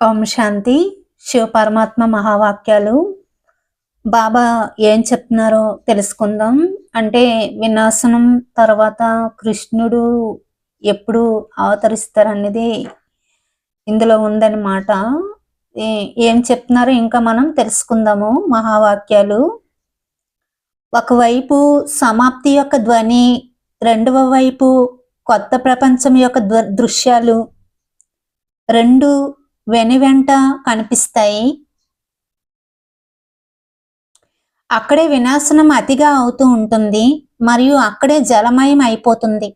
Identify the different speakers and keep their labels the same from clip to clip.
Speaker 1: ఓం శాంతి. శివ పరమాత్మ మహావాక్యాలు బాబా ఏం చెప్తున్నారో తెలుసుకుందాం. అంటే వినాశనం తర్వాత కృష్ణుడు ఎప్పుడు అవతరిస్తారనేది ఇందులో ఉందన్నమాట. ఏం చెప్తున్నారో ఇంకా మనం తెలుసుకుందాము. మహావాక్యాలు ఒకవైపు సమాప్తి యొక్క ధ్వని, రెండవ వైపు కొత్త ప్రపంచం యొక్క దృశ్యాలు రెండు వెనువెంట కనిపిస్తాయి. అక్కడే వినాశనం అతిగా అవుతూ ఉంటుంది మరియు అక్కడే జలమయం అయిపోతుంది.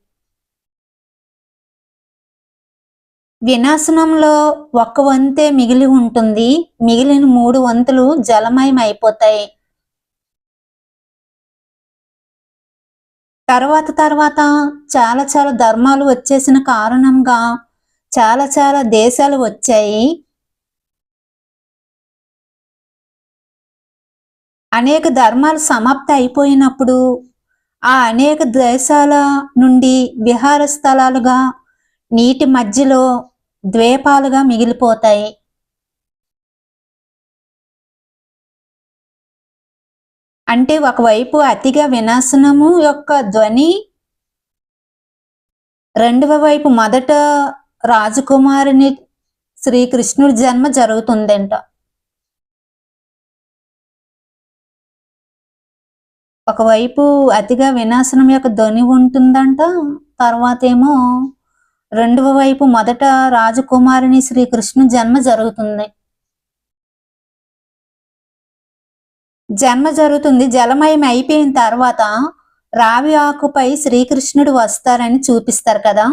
Speaker 1: వినాశనంలో ఒక్క వంతే మిగిలి ఉంటుంది, మిగిలిన 3 వంతులు జలమయం అయిపోతాయి. తర్వాత చాలా ధర్మాలు వచ్చేసిన కారణంగా చాలా దేశాలు వచ్చాయి. అనేక ధర్మాలు సమాప్తి అయిపోయినప్పుడు ఆ అనేక దేశాల నుండి విహార స్థలాలుగా నీటి మధ్యలో ద్వీపాలుగా మిగిలిపోతాయి. అంటే ఒకవైపు అతిగా వినాశనము యొక్క ధ్వని, రెండవ వైపు మొదట రాజకుమారుని శ్రీకృష్ణుడి జన్మ జరుగుతుందంట. ఒకవైపు అతిగా వినాశనం యొక్క ధ్వని ఉంటుందంట, తర్వాత ఏమో రెండవ వైపు మొదట రాజకుమారుని శ్రీకృష్ణు జన్మ జరుగుతుంది. జలమయం అయిపోయిన తర్వాత రావి ఆకుపై శ్రీకృష్ణుడు వస్తారని చూపిస్తారు కదా.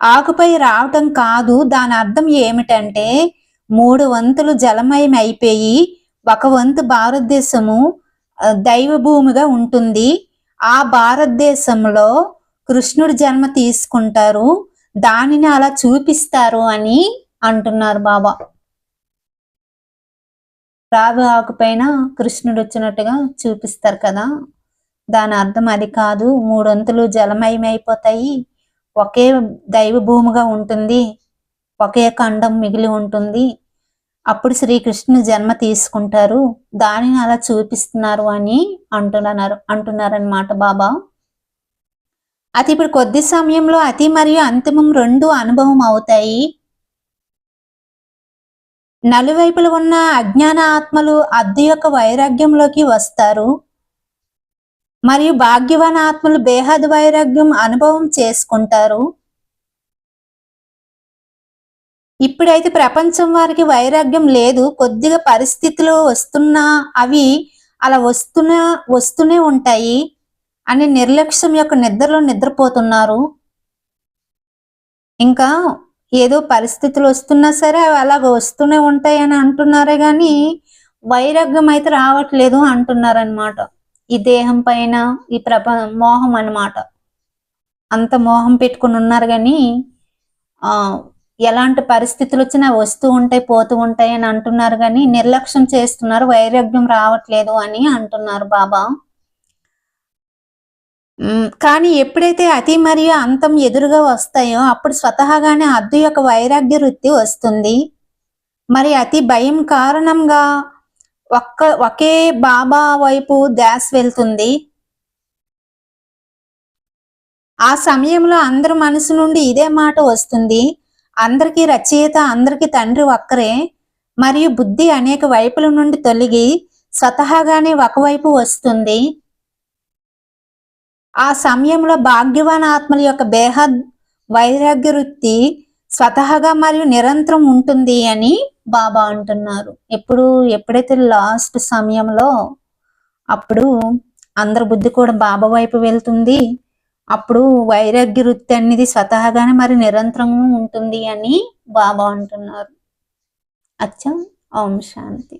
Speaker 1: ఆకుపై రావటం కాదు, దాని అర్థం ఏమిటంటే 3 వంతులు జలమయం అయిపోయి ఒక వంతు భారతదేశము దైవ భూమిగా ఉంటుంది. ఆ భారతదేశంలో కృష్ణుడి జన్మ తీసుకుంటారు, దానిని అలా చూపిస్తారు అని అంటున్నారు బాబా. రావి ఆకుపైన కృష్ణుడు వచ్చినట్టుగా చూపిస్తారు కదా, దాని అర్థం అది కాదు. 3 వంతులు జలమయం అయిపోతాయి, ఒకే దైవ భూమిగా ఉంటుంది, ఒకే ఖండం మిగిలి ఉంటుంది, అప్పుడు శ్రీకృష్ణుని జన్మ తీసుకుంటారు, దానిని అలా చూపిస్తున్నారు అని అంటున్నారన్నమాట బాబా. అది ఇప్పుడు కొద్ది సమయంలో అతి మరియు అంతిమం 2 అనుభవం అవుతాయి. నలువైపులు ఉన్న అజ్ఞాన ఆత్మలు అద్దు యొక్క వైరాగ్యంలోకి వస్తారు మరియు భాగ్యవాన్ ఆత్మలు బేహద్ వైరాగ్యం అనుభవం చేసుకుంటారు. ఇప్పుడైతే ప్రపంచం వారికి వైరాగ్యం లేదు, కొద్దిగా పరిస్థితులు వస్తున్నా అవి అలా వస్తూనే ఉంటాయి అని నిర్లక్ష్యం యొక్క నిద్రలో నిద్రపోతున్నారు. ఇంకా ఏదో పరిస్థితులు వస్తున్నా సరే అవి అలాగ వస్తూనే ఉంటాయి అని అంటున్నారే గాని వైరాగ్యం అయితే రావట్లేదు అంటున్నారనమాట. ఈ దేహం పైన ఈ మోహం అన్నమాట. అంత మోహం పెట్టుకుని ఉన్నారు కానీ ఎలాంటి పరిస్థితులు వచ్చినా వస్తూ ఉంటాయి పోతూ ఉంటాయి అని అంటున్నారు కానీ నిర్లక్ష్యం చేస్తున్నారు, వైరాగ్యం రావట్లేదు అని అంటున్నారు బాబా. కానీ ఎప్పుడైతే అతి మరియు అంతం ఎదురుగా వస్తాయో అప్పుడు స్వతహాగానే అద్దు యొక్క వైరాగ్య వృత్తి వస్తుంది. మరి అతి భయం కారణంగా ఒకే బాబా వైపు ధ్యాస వెళ్తుంది. ఆ సమయంలో అందరి మనసు నుండి ఇదే మాట వస్తుంది, అందరికీ రచయిత, అందరికీ తండ్రి ఒక్కరే మరియు బుద్ధి అనేక వైపుల నుండి తొలగి స్వతహాగానే ఒకవైపు వస్తుంది. ఆ సమయంలో భాగ్యవాన్ ఆత్మల యొక్క బేహద్ వైరాగ్య వృత్తి స్వతహాగా మరియు నిరంతరం ఉంటుంది అని బాబా అంటున్నారు. ఎప్పుడైతే లాస్ట్ సమయంలో అప్పుడు అందరి బుద్ధి కూడా బాబా వైపు వెళ్తుంది, అప్పుడు వైరాగ్య వృత్తి అనేది స్వతహాగానే మరి నిరంతరం ఉంటుంది అని బాబా అంటున్నారు. అచ్చా. ఓం శాంతి.